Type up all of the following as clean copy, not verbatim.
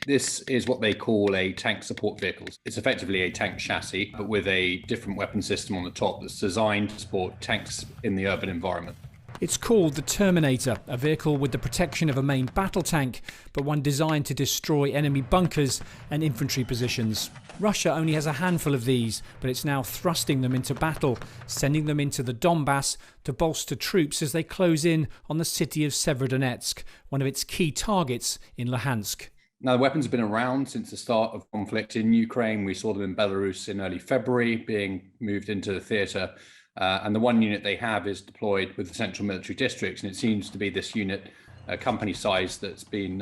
This is what they call a tank support vehicle. It's effectively a tank chassis, but with a different weapon system on the top that's designed to support tanks in the urban environment. It's called the Terminator, a vehicle with the protection of a main battle tank, but one designed to destroy enemy bunkers and infantry positions. Russia only has a handful of these, but it's now thrusting them into battle, sending them into the Donbas to bolster troops as they close in on the city of Severodonetsk, one of its key targets in Luhansk. Now, the weapons have been around since the start of conflict in Ukraine. We saw them in Belarus in early February being moved into the theatre. And the one unit they have is deployed with the central military districts. And it seems to be this unit, company size, that's been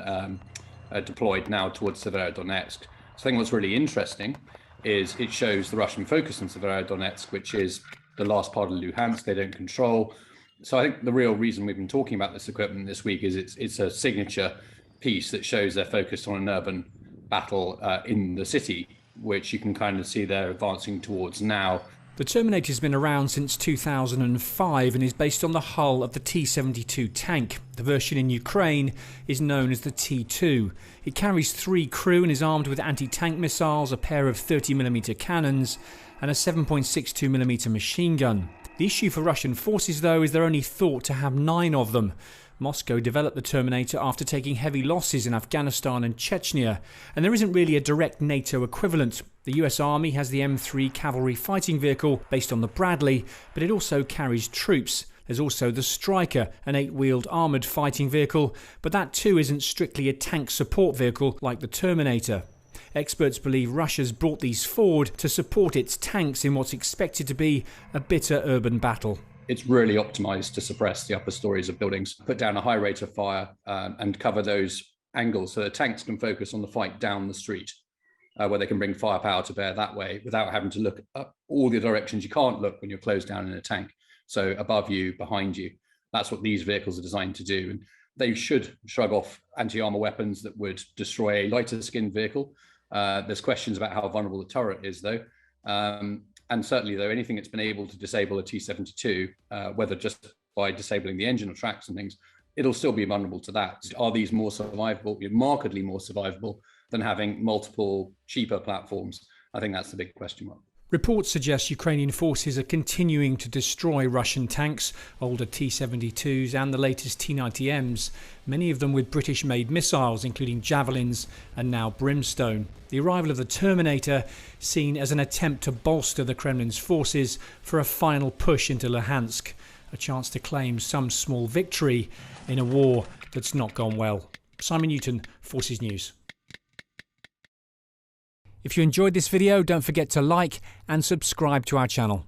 deployed now towards Severodonetsk. So I think what's really interesting is it shows the Russian focus on Severodonetsk, which is the last part of Luhansk they don't control. So I think the real reason we've been talking about this equipment this week is it's a signature piece that shows they're focused on an urban battle in the city, which you can kind of see they're advancing towards now. The Terminator's been around since 2005 and is based on the hull of the T-72 tank. The version in Ukraine is known as the T2. It carries 3 crew and is armed with anti-tank missiles, a pair of 30mm cannons and a 7.62mm machine gun. The issue for Russian forces, though, is they're only thought to have 9 of them. Moscow developed the Terminator after taking heavy losses in Afghanistan and Chechnya, and there isn't really a direct NATO equivalent. The US Army has the M3 cavalry fighting vehicle based on the Bradley, but it also carries troops. There's also the Striker, an 8-wheeled armoured fighting vehicle, but that too isn't strictly a tank support vehicle like the Terminator. Experts believe Russia's brought these forward to support its tanks in what's expected to be a bitter urban battle. It's really optimized to suppress the upper stories of buildings, put down a high rate of fire and cover those angles so the tanks can focus on the fight down the street, where they can bring firepower to bear that way without having to look up all the directions you can't look when you're closed down in a tank. So above you, behind you. That's what these vehicles are designed to do. And they should shrug off anti-armor weapons that would destroy a lighter skinned vehicle. There's questions about how vulnerable the turret is, though. And certainly, though, anything that's been able to disable a T-72, whether just by disabling the engine or tracks and things, it'll still be vulnerable to that. Are these more survivable, markedly more survivable than having multiple cheaper platforms? I think that's the big question mark. Reports suggest Ukrainian forces are continuing to destroy Russian tanks, older T-72s and the latest T-90Ms, many of them with British-made missiles, including Javelins and now Brimstone. The arrival of the Terminator seen as an attempt to bolster the Kremlin's forces for a final push into Luhansk, a chance to claim some small victory in a war that's not gone well. Simon Newton, Forces News. If you enjoyed this video, don't forget to like and subscribe to our channel.